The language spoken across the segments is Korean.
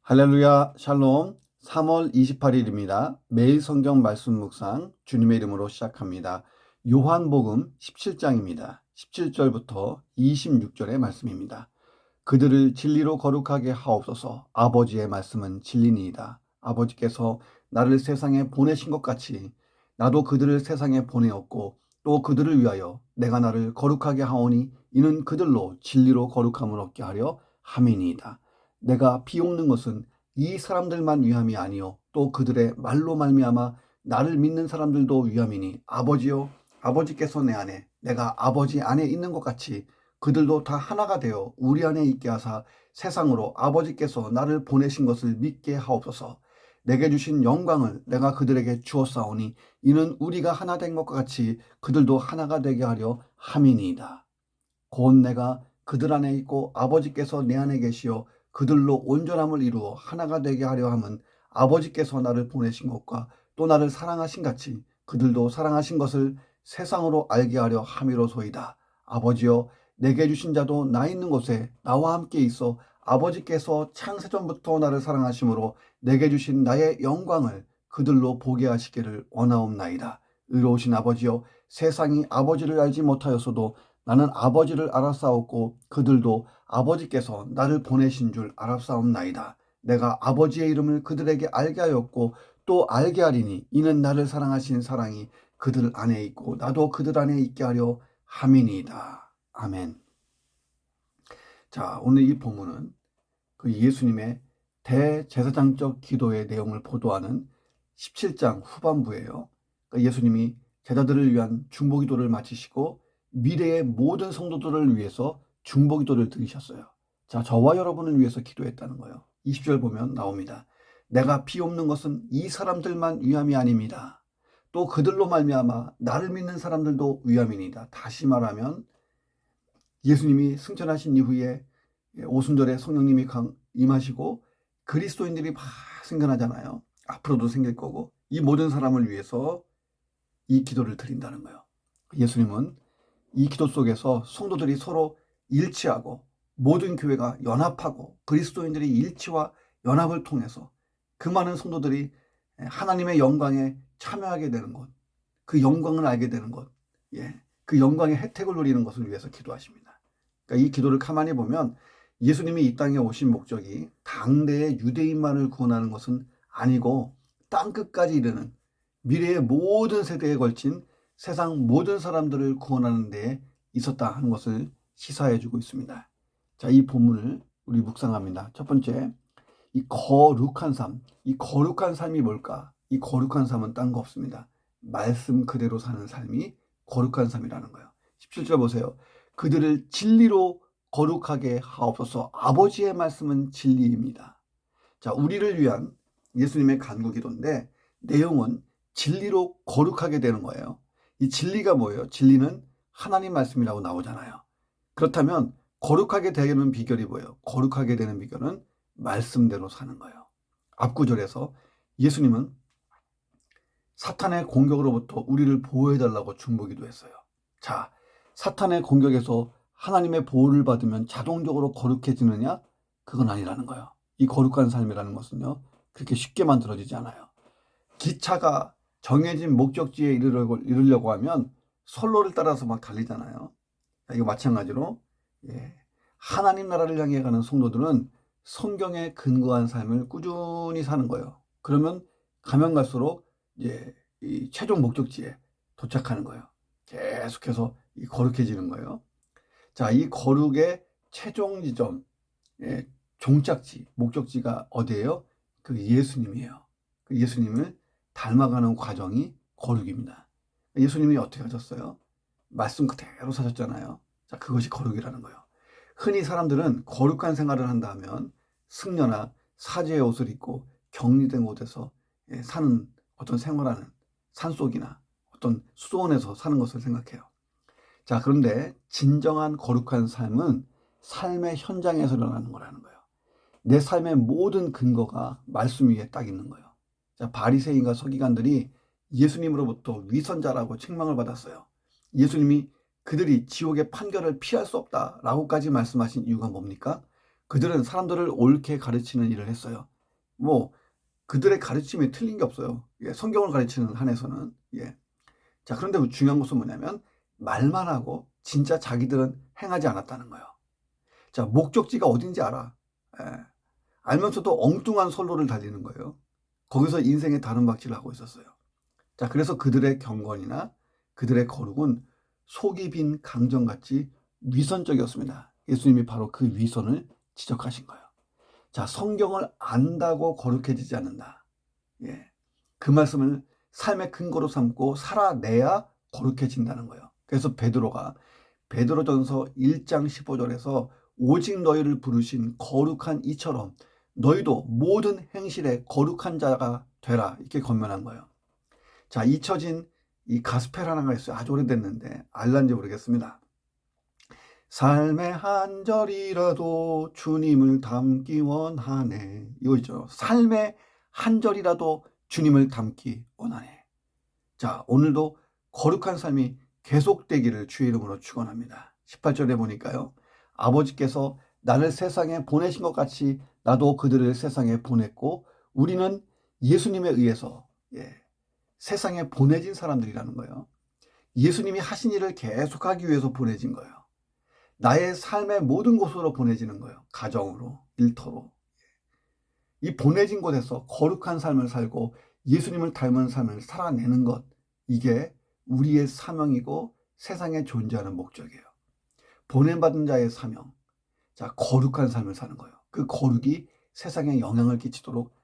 할렐루야, 샬롬. 3월 28일입니다. 매일 성경 말씀 묵상 주님의 이름으로 시작합니다. 요한복음 17장입니다. 17절부터 26절의 말씀입니다. 그들을 진리로 거룩하게 하옵소서. 아버지의 말씀은 진리니이다. 아버지께서 나를 세상에 보내신 것 같이 나도 그들을 세상에 보내었고 또 그들을 위하여 내가 나를 거룩하게 하오니 이는 그들로 진리로 거룩함을 얻게 하려 함이니이다. 내가 비옥는 것은 이 사람들만 위함이 아니요 또 그들의 말로 말미암아 나를 믿는 사람들도 위함이니 아버지요 아버지께서 내 안에 내가 아버지 안에 있는 것 같이 그들도 다 하나가 되어 우리 안에 있게 하사 세상으로 아버지께서 나를 보내신 것을 믿게 하옵소서. 내게 주신 영광을 내가 그들에게 주었사오니 이는 우리가 하나 된 것과 같이 그들도 하나가 되게 하려 함이니이다. 곧 내가 그들 안에 있고 아버지께서 내 안에 계시어 그들로 온전함을 이루어 하나가 되게 하려 함은 아버지께서 나를 보내신 것과 또 나를 사랑하신 같이 그들도 사랑하신 것을 세상으로 알게 하려 함이로소이다. 아버지여 내게 주신 자도 나 있는 곳에 나와 함께 있어 아버지께서 창세전부터 나를 사랑하심으로 내게 주신 나의 영광을 그들로 보게 하시기를 원하옵나이다. 의로우신 아버지여 세상이 아버지를 알지 못하였어도 나는 아버지를 알았사옵고 그들도 아버지께서 나를 보내신 줄 알았사옵나이다. 내가 아버지의 이름을 그들에게 알게 하였고 또 알게 하리니 이는 나를 사랑하신 사랑이 그들 안에 있고 나도 그들 안에 있게 하려 함이니이다. 아멘. 자, 오늘 이 본문은 그 예수님의 대제사장적 기도의 내용을 보도하는 17장 후반부예요. 그러니까 예수님이 제자들을 위한 중보기도를 마치시고 미래의 모든 성도들을 위해서 중보기도를 드리셨어요. 자, 저와 여러분을 위해서 기도했다는 거예요. 20절 보면 나옵니다. 내가 비옵는 것은 이 사람들만 위함이 아닙니다. 또 그들로 말미암아 나를 믿는 사람들도 위함이니다. 다시 말하면 예수님이 승천하신 이후에 오순절에 성령님이 임하시고 그리스도인들이 막 생겨나잖아요. 앞으로도 생길 거고 이 모든 사람을 위해서 이 기도를 드린다는 거예요. 예수님은 이 기도 속에서 성도들이 서로 일치하고 모든 교회가 연합하고 그리스도인들이 일치와 연합을 통해서 그 많은 성도들이 하나님의 영광에 참여하게 되는 것, 그 영광을 알게 되는 것, 그 영광의 혜택을 누리는 것을 위해서 기도하십니다. 그러니까 이 기도를 가만히 보면 예수님이 이 땅에 오신 목적이 당대의 유대인만을 구원하는 것은 아니고 땅끝까지 이르는 미래의 모든 세대에 걸친 세상 모든 사람들을 구원하는 데에 있었다 하는 것을 시사해주고 있습니다. 자, 이 본문을 우리 묵상합니다. 첫 번째, 이 거룩한 삶. 이 거룩한 삶이 뭘까? 이 거룩한 삶은 딴 거 없습니다. 말씀 그대로 사는 삶이 거룩한 삶이라는 거예요. 17절 보세요. 그들을 진리로 거룩하게 하옵소서. 아버지의 말씀은 진리입니다. 자, 우리를 위한 예수님의 간구기도인데 내용은 진리로 거룩하게 되는 거예요. 이 진리가 뭐예요? 진리는 하나님 말씀이라고 나오잖아요. 그렇다면 거룩하게 되는 비결이 뭐예요? 거룩하게 되는 비결은 말씀대로 사는 거예요. 앞구절에서 예수님은 사탄의 공격으로부터 우리를 보호해달라고 중보기도 했어요. 자, 사탄의 공격에서 하나님의 보호를 받으면 자동적으로 거룩해지느냐? 그건 아니라는 거예요. 이 거룩한 삶이라는 것은요, 그렇게 쉽게 만들어지지 않아요. 기차가 정해진 목적지에 이르려고 하면 선로를 따라서 막 달리잖아요. 이거 마찬가지로 하나님 나라를 향해 가는 성도들은 성경에 근거한 삶을 꾸준히 사는 거예요. 그러면 가면 갈수록 이 최종 목적지에 도착하는 거예요. 계속해서 거룩해지는 거예요. 자, 이 거룩의 최종 지점, 종착지, 목적지가 어디예요? 그 예수님이에요. 그 예수님을 닮아가는 과정이 거룩입니다. 예수님이 어떻게 하셨어요? 말씀 그대로 사셨잖아요. 자, 그것이 거룩이라는 거예요. 흔히 사람들은 거룩한 생활을 한다 하면 승려나 사제의 옷을 입고 격리된 곳에서 사는 어떤 생활하는 산속이나 어떤 수도원에서 사는 것을 생각해요. 자, 그런데 진정한 거룩한 삶은 삶의 현장에서 일어나는 거라는 거예요. 내 삶의 모든 근거가 말씀 위에 딱 있는 거예요. 자, 바리새인과 서기관들이 예수님으로부터 위선자라고 책망을 받았어요. 예수님이 그들이 지옥의 판결을 피할 수 없다라고까지 말씀하신 이유가 뭡니까? 그들은 사람들을 옳게 가르치는 일을 했어요. 뭐 그들의 가르침이 틀린 게 없어요. 예, 성경을 가르치는 한에서는. 예. 자, 그런데 중요한 것은 뭐냐면 말만 하고 진짜 자기들은 행하지 않았다는 거예요. 자, 목적지가 어딘지 알아. 예. 알면서도 엉뚱한 선로를 달리는 거예요. 거기서 인생의 다른 박질을 하고 있었어요. 자, 그래서 그들의 경건이나 그들의 거룩은 속이 빈 강정같이 위선적이었습니다. 예수님이 바로 그 위선을 지적하신 거예요. 자, 성경을 안다고 거룩해지지 않는다. 예. 그 말씀을 삶의 근거로 삼고 살아내야 거룩해진다는 거예요. 그래서 베드로전서 1장 15절에서 오직 너희를 부르신 거룩한 이처럼 너희도 모든 행실에 거룩한 자가 되라, 이렇게 권면한 거예요. 자, 잊혀진 이 가스펠 하나가 있어요. 아주 오래됐는데 알란지 모르겠습니다. 삶의 한 절이라도 주님을 닮기 원하네. 이거 있죠. 삶의 한 절이라도 주님을 닮기 원하네. 자, 오늘도 거룩한 삶이 계속되기를 주의 이름으로 축원합니다. 18절에 보니까요. 아버지께서 나를 세상에 보내신 것 같이 나도 그들을 세상에 보냈고 우리는 예수님에 의해서 세상에 보내진 사람들이라는 거예요. 예수님이 하신 일을 계속하기 위해서 보내진 거예요. 나의 삶의 모든 곳으로 보내지는 거예요. 가정으로, 일터로. 이 보내진 곳에서 거룩한 삶을 살고 예수님을 닮은 삶을 살아내는 것, 이게 우리의 사명이고 세상에 존재하는 목적이에요. 보냄받은 자의 사명. 자, 거룩한 삶을 사는 거예요. 그 거룩이 세상에 영향을 끼치도록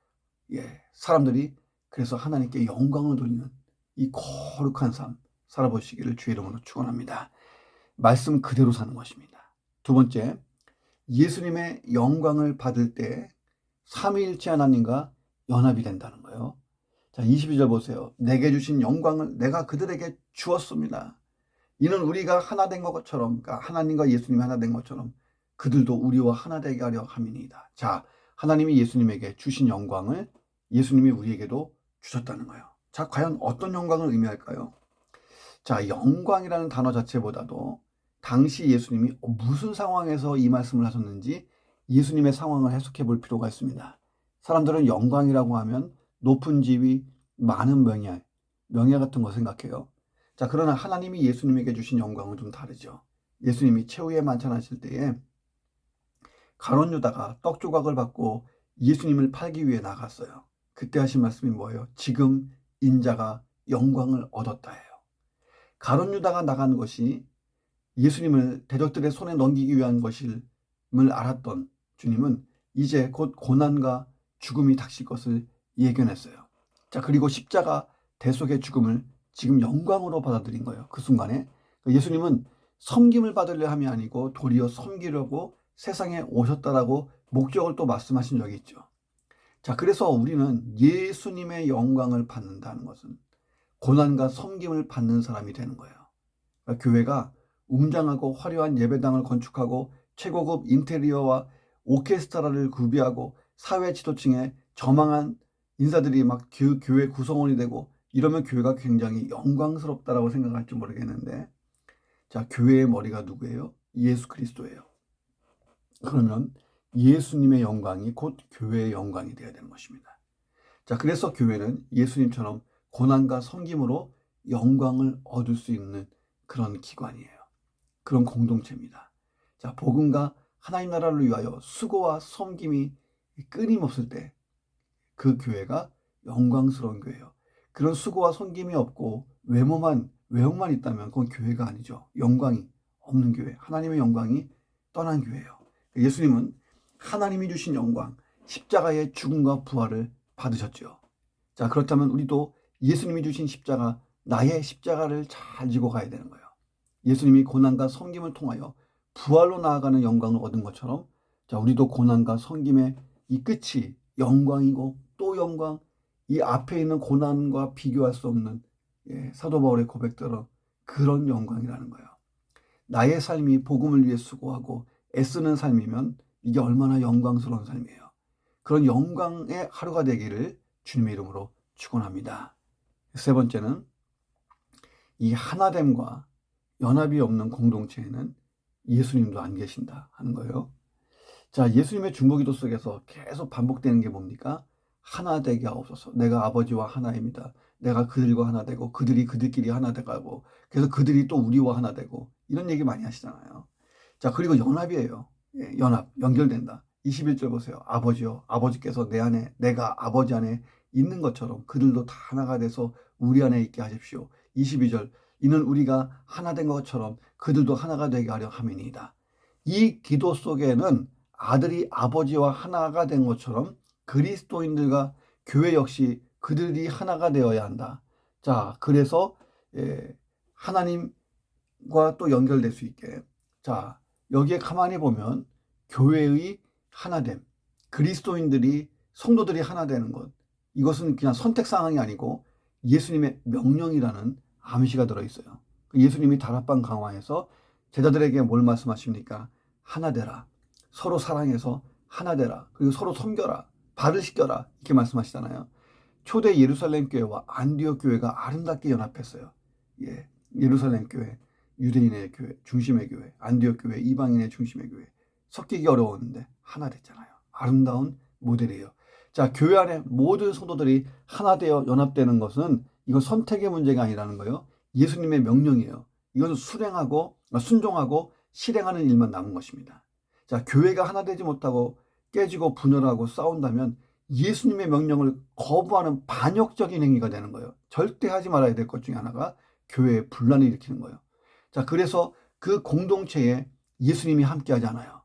사람들이 그래서 하나님께 영광을 돌리는 이 거룩한 삶 살아보시기를 주의 이름으로 축원합니다. 말씀 그대로 사는 것입니다. 두 번째, 예수님의 영광을 받을 때 삼위일체 하나님과 연합이 된다는 거예요. 자, 22절 보세요. 내게 주신 영광을 내가 그들에게 주었습니다. 이는 우리가 하나 된 것처럼, 그러니까 하나님과 예수님이 하나 된 것처럼 그들도 우리와 하나 되게 하려 함이니이다. 자, 하나님이 예수님에게 주신 영광을 예수님이 우리에게도 주셨다는 거예요. 자, 과연 어떤 영광을 의미할까요? 자, 영광이라는 단어 자체보다도 당시 예수님이 무슨 상황에서 이 말씀을 하셨는지 예수님의 상황을 해석해 볼 필요가 있습니다. 사람들은 영광이라고 하면 높은 지위, 많은 명예 같은 거 생각해요. 자, 그러나 하나님이 예수님에게 주신 영광은 좀 다르죠. 예수님이 최후의 만찬하실 때에 가룟 유다가 떡 조각을 받고 예수님을 팔기 위해 나갔어요. 그때 하신 말씀이 뭐예요? 지금 인자가 영광을 얻었다예요. 가룟 유다가 나간 것이 예수님을 대적들의 손에 넘기기 위한 것임을 알았던 주님은 이제 곧 고난과 죽음이 닥칠 것을 예견했어요. 자, 그리고 십자가 대속의 죽음을 지금 영광으로 받아들인 거예요. 그 순간에 예수님은 섬김을 받으려 함이 아니고 도리어 섬기려고 세상에 오셨다라고 목적을 또 말씀하신 적이 있죠. 자, 그래서 우리는 예수님의 영광을 받는다는 것은 고난과 섬김을 받는 사람이 되는 거예요. 그러니까 교회가 웅장하고 화려한 예배당을 건축하고 최고급 인테리어와 오케스트라를 구비하고 사회 지도층에 저망한 인사들이 막 교회 구성원이 되고 이러면 교회가 굉장히 영광스럽다라고 생각할지 모르겠는데, 자, 교회의 머리가 누구예요? 예수 그리스도예요. 그러면 예수님의 영광이 곧 교회의 영광이 되어야 되는 것입니다. 자, 그래서 교회는 예수님처럼 고난과 섬김으로 영광을 얻을 수 있는 그런 기관이에요. 그런 공동체입니다. 자, 복음과 하나님 나라를 위하여 수고와 섬김이 끊임없을 때 그 교회가 영광스러운 교회예요. 그런 수고와 섬김이 없고 외모만 있다면 그건 교회가 아니죠. 영광이 없는 교회, 하나님의 영광이 떠난 교회예요. 예수님은 하나님이 주신 영광, 십자가의 죽음과 부활을 받으셨죠. 자, 그렇다면 우리도 예수님이 주신 십자가, 나의 십자가를 잘 지고 가야 되는 거예요. 예수님이 고난과 섬김을 통하여 부활로 나아가는 영광을 얻은 것처럼, 자, 우리도 고난과 섬김의 이 끝이 영광이고 또 영광, 이 앞에 있는 고난과 비교할 수 없는 사도 바울의 고백대로 그런 영광이라는 거예요. 나의 삶이 복음을 위해 수고하고 애쓰는 삶이면 이게 얼마나 영광스러운 삶이에요. 그런 영광의 하루가 되기를 주님의 이름으로 축원합니다. 세 번째는 이 하나됨과 연합이 없는 공동체에는 예수님도 안 계신다 하는 거예요. 자, 예수님의 중보기도 속에서 계속 반복되는 게 뭡니까? 하나 되게 하옵소서. 내가 아버지와 하나입니다. 내가 그들과 하나 되고 그들이 그들끼리 하나 돼가고 그래서 그들이 또 우리와 하나 되고 이런 얘기 많이 하시잖아요. 자, 그리고 연합이에요. 예, 연합, 연결된다. 21절 보세요. 아버지요, 아버지께서 내 안에, 내가 아버지 안에 있는 것처럼 그들도 다 하나가 돼서 우리 안에 있게 하십시오. 22절, 이는 우리가 하나 된 것처럼 그들도 하나가 되게 하려 함이니이다. 이 기도 속에는 아들이 아버지와 하나가 된 것처럼 그리스도인들과 교회 역시 그들이 하나가 되어야 한다. 자, 그래서 하나님과 또 연결될 수 있게. 자, 여기에 가만히 보면 교회의 하나됨, 그리스도인들이 성도들이 하나 되는 것, 이것은 그냥 선택사항이 아니고 예수님의 명령이라는 암시가 들어있어요. 예수님이 다락방 강화에서 제자들에게 뭘 말씀하십니까? 하나 되라. 서로 사랑해서 하나 되라. 그리고 서로 섬겨라. 발을 씻겨라. 이렇게 말씀하시잖아요. 초대 예루살렘 교회와 안디옥 교회가 아름답게 연합했어요. 예, 예루살렘 교회, 유대인의 교회, 중심의 교회, 안디옥 교회, 이방인의 중심의 교회. 섞이기 어려웠는데 하나 됐잖아요. 아름다운 모델이에요. 자, 교회 안에 모든 성도들이 하나 되어 연합되는 것은 이건 선택의 문제가 아니라는 거예요. 예수님의 명령이에요. 이것은 순종하고 실행하는 일만 남은 것입니다. 자, 교회가 하나 되지 못하고 깨지고 분열하고 싸운다면 예수님의 명령을 거부하는 반역적인 행위가 되는 거예요. 절대 하지 말아야 될 것 중에 하나가 교회에 분란을 일으키는 거예요. 자, 그래서 그 공동체에 예수님이 함께하지 않아요.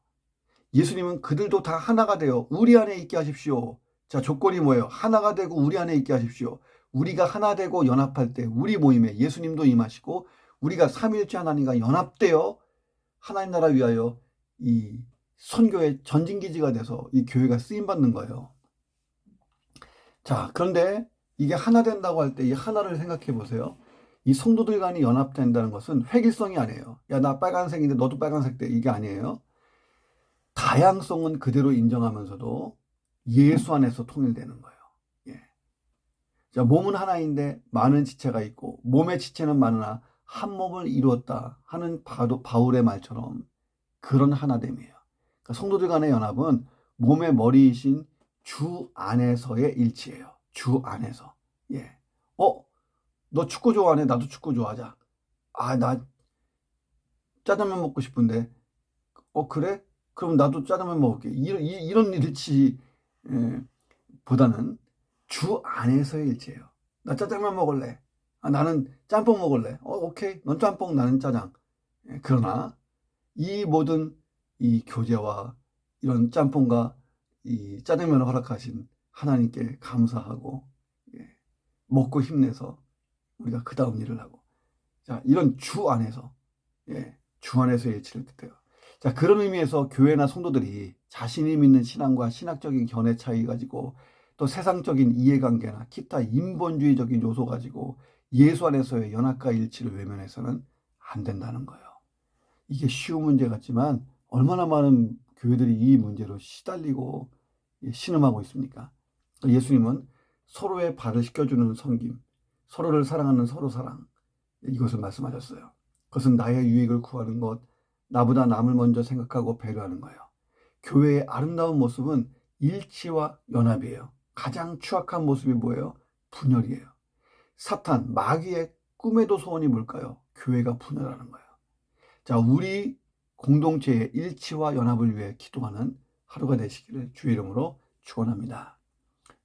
예수님은 그들도 다 하나가 되어 우리 안에 있게 하십시오. 자, 조건이 뭐예요? 하나가 되고 우리 안에 있게 하십시오. 우리가 하나 되고 연합할 때 우리 모임에 예수님도 임하시고 우리가 삼위일체 하나님과 연합되어 하나님 나라 위하여 이 선교의 전진기지가 돼서 이 교회가 쓰임받는 거예요. 자, 그런데 이게 하나 된다고 할 때 이 하나를 생각해 보세요. 이 성도들 간이 연합된다는 것은 획일성이 아니에요. 야, 나 빨간색인데 너도 빨간색 돼. 이게 아니에요. 다양성은 그대로 인정하면서도 예수 안에서 통일되는 거예요. 예. 자, 몸은 하나인데 많은 지체가 있고 몸의 지체는 많으나 한 몸을 이루었다 하는 바울의 말처럼 그런 하나됨이에요. 그러니까 성도들 간의 연합은 몸의 머리이신 주 안에서의 일치예요. 주 안에서. 예. 너 축구 좋아하네? 나도 축구 좋아하자. 나 짜장면 먹고 싶은데. 그래? 그럼 나도 짜장면 먹을게. 이런 일치 보다는 주 안에서의 일치예요. 나 짜장면 먹을래. 나는 짬뽕 먹을래. 오케이. 넌 짬뽕, 나는 짜장. 그러나 이 모든 이 교제와 이런 짬뽕과 이 짜장면을 허락하신 하나님께 감사하고 먹고 힘내서 우리가 그 다음 일을 하고, 자, 이런 주 안에서, 주 안에서의 일치를 뜻해요. 자, 그런 의미에서 교회나 성도들이 자신이 믿는 신앙과 신학적인 견해 차이 가지고 또 세상적인 이해관계나 기타 인본주의적인 요소 가지고 예수 안에서의 연합과 일치를 외면해서는 안 된다는 거예요. 이게 쉬운 문제 같지만 얼마나 많은 교회들이 이 문제로 시달리고 신음하고 있습니까? 예수님은 서로의 발을 씻겨주는 섬김, 서로를 사랑하는 서로 사랑, 이것을 말씀하셨어요. 그것은 나의 유익을 구하는 것, 나보다 남을 먼저 생각하고 배려하는 거예요. 교회의 아름다운 모습은 일치와 연합이에요. 가장 추악한 모습이 뭐예요? 분열이에요. 사탄, 마귀의 꿈에도 소원이 뭘까요? 교회가 분열하는 거예요. 자, 우리 공동체의 일치와 연합을 위해 기도하는 하루가 되시기를 주의 이름으로 축원합니다.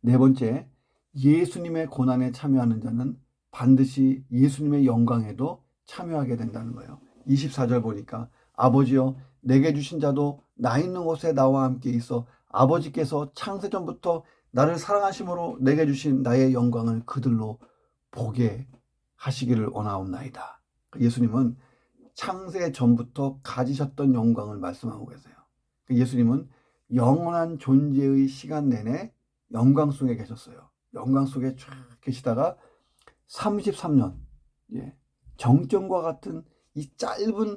네 번째, 예수님의 고난에 참여하는 자는 반드시 예수님의 영광에도 참여하게 된다는 거예요. 24절 보니까 아버지여 내게 주신 자도 나 있는 곳에 나와 함께 있어 아버지께서 창세전부터 나를 사랑하심으로 내게 주신 나의 영광을 그들로 보게 하시기를 원하옵나이다. 예수님은 창세 전부터 가지셨던 영광을 말씀하고 계세요. 예수님은 영원한 존재의 시간 내내 영광 속에 계셨어요. 영광 속에 쫙 계시다가 33년, 정점과 같은 이 짧은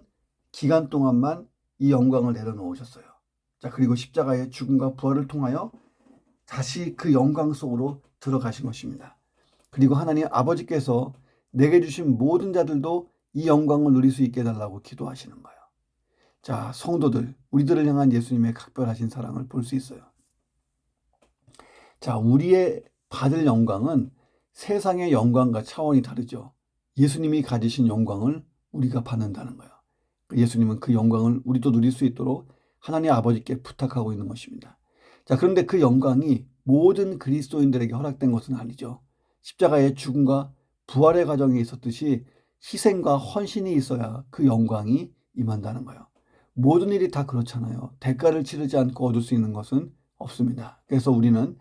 기간 동안만 이 영광을 내려놓으셨어요. 자, 그리고 십자가의 죽음과 부활을 통하여 다시 그 영광 속으로 들어가신 것입니다. 그리고 하나님 아버지께서 내게 주신 모든 자들도 이 영광을 누릴 수 있게 해달라고 기도하시는 거예요. 자, 성도들, 우리들을 향한 예수님의 각별하신 사랑을 볼 수 있어요. 자, 우리의 받을 영광은 세상의 영광과 차원이 다르죠. 예수님이 가지신 영광을 우리가 받는다는 거예요. 예수님은 그 영광을 우리도 누릴 수 있도록 하나님 아버지께 부탁하고 있는 것입니다. 자, 그런데 그 영광이 모든 그리스도인들에게 허락된 것은 아니죠. 십자가의 죽음과 부활의 과정에 있었듯이 희생과 헌신이 있어야 그 영광이 임한다는 거예요. 모든 일이 다 그렇잖아요. 대가를 치르지 않고 얻을 수 있는 것은 없습니다. 그래서 우리는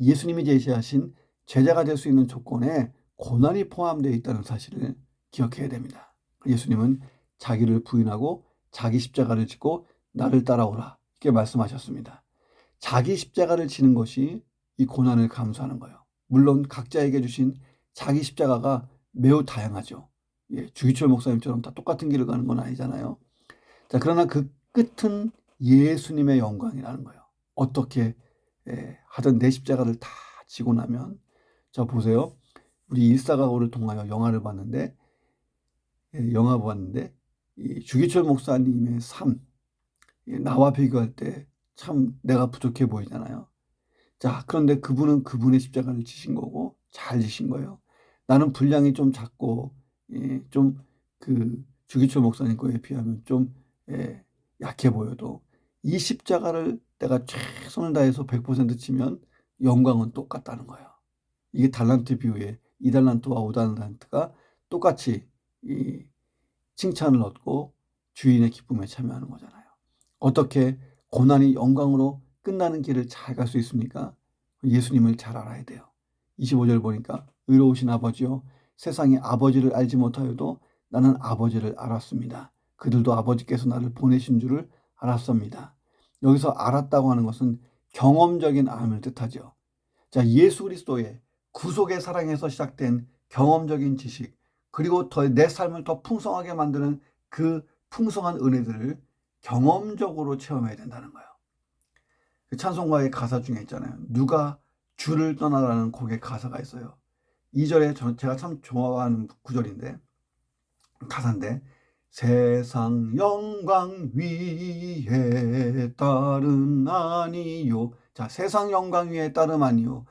예수님이 제시하신 제자가 될 수 있는 조건에 고난이 포함되어 있다는 사실을 기억해야 됩니다. 예수님은 자기를 부인하고 자기 십자가를 지고 나를 따라오라 이렇게 말씀하셨습니다. 자기 십자가를 지는 것이 이 고난을 감수하는 거예요. 물론 각자에게 주신 자기 십자가가 매우 다양하죠. 주기철 목사님처럼 다 똑같은 길을 가는 건 아니잖아요. 자, 그러나 그 끝은 예수님의 영광이라는 거예요. 어떻게 하던 내 십자가를 다 지고 나면, 자 보세요. 우리 일사각오를 통하여 영화 봤는데 이 주기철 목사님의 삶, 나와 비교할 때 참 내가 부족해 보이잖아요. 자, 그런데 그분은 그분의 십자가를 지신 거고 잘 지신 거예요. 나는 분량이 좀 작고 좀 그 주기철 목사님 거에 비하면 좀 약해 보여도 이 십자가를 내가 최선을 다해서 100% 치면 영광은 똑같다는 거예요. 이게 달란트 비유에 2달란트와 5달란트가 똑같이 이 칭찬을 얻고 주인의 기쁨에 참여하는 거잖아요. 어떻게 고난이 영광으로 끝나는 길을 잘 갈 수 있습니까? 예수님을 잘 알아야 돼요. 25절 보니까 의로우신 아버지요 세상에 아버지를 알지 못하여도 나는 아버지를 알았습니다. 그들도 아버지께서 나를 보내신 줄을 알았습니다. 여기서 알았다고 하는 것은 경험적인 암을 뜻하죠. 자, 예수 그리스도의 구속의 사랑에서 시작된 경험적인 지식, 그리고 내 삶을 더 풍성하게 만드는 그 풍성한 은혜들을 경험적으로 체험해야 된다는 거예요. 그 찬송가의 가사 중에 있잖아요. 누가 주를 떠나라는 곡의 가사가 있어요. 2절에 제가 참 좋아하는 구절인데, 가사인데, 세상 영광 위에 따름 아니요. 자, 세상 영광 위에 따름 아니요.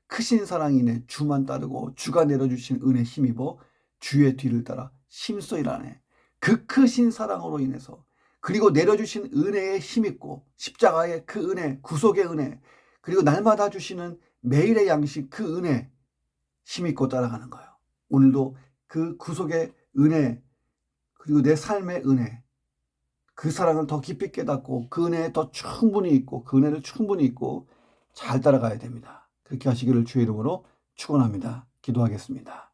크신 사랑이네 주만 따르고 주가 내려주신 은혜 힘입어 주의 뒤를 따라 힘써 일하네. 그 크신 사랑으로 인해서 그리고 내려주신 은혜에 힘입고 십자가의 그 은혜, 구속의 은혜, 그리고 날마다 주시는 매일의 양식 그 은혜 힘입고 따라가는 거예요. 오늘도 그 구속의 은혜 그리고 내 삶의 은혜, 그 사랑을 더 깊이 깨닫고 그 은혜에 더 충분히 있고 그 은혜를 충분히 있고 잘 따라가야 됩니다. 그렇게 하시기를 주의 이름으로 축원합니다. 기도하겠습니다.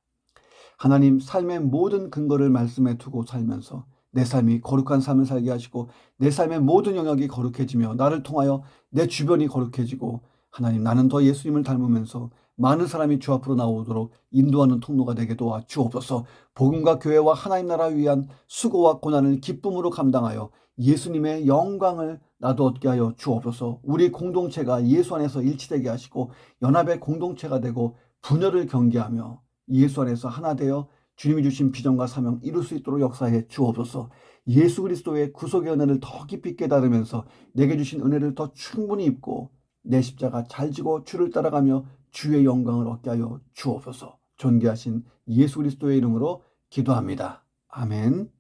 하나님, 삶의 모든 근거를 말씀에 두고 살면서 내 삶이 거룩한 삶을 살게 하시고 내 삶의 모든 영역이 거룩해지며 나를 통하여 내 주변이 거룩해지고 하나님, 나는 더 예수님을 닮으면서 많은 사람이 주 앞으로 나오도록 인도하는 통로가 되게 도와 주옵소서. 복음과 교회와 하나님 나라를 위한 수고와 고난을 기쁨으로 감당하여 예수님의 영광을 나도 얻게 하여 주옵소서. 우리 공동체가 예수 안에서 일치되게 하시고 연합의 공동체가 되고 분열을 경계하며 예수 안에서 하나 되어 주님이 주신 비전과 사명 이룰 수 있도록 역사해 주옵소서. 예수 그리스도의 구속의 은혜를 더 깊이 깨달으면서 내게 주신 은혜를 더 충분히 입고 내 십자가 잘 지고 주를 따라가며 주의 영광을 얻게 하여 주옵소서. 존귀하신 예수 그리스도의 이름으로 기도합니다. 아멘.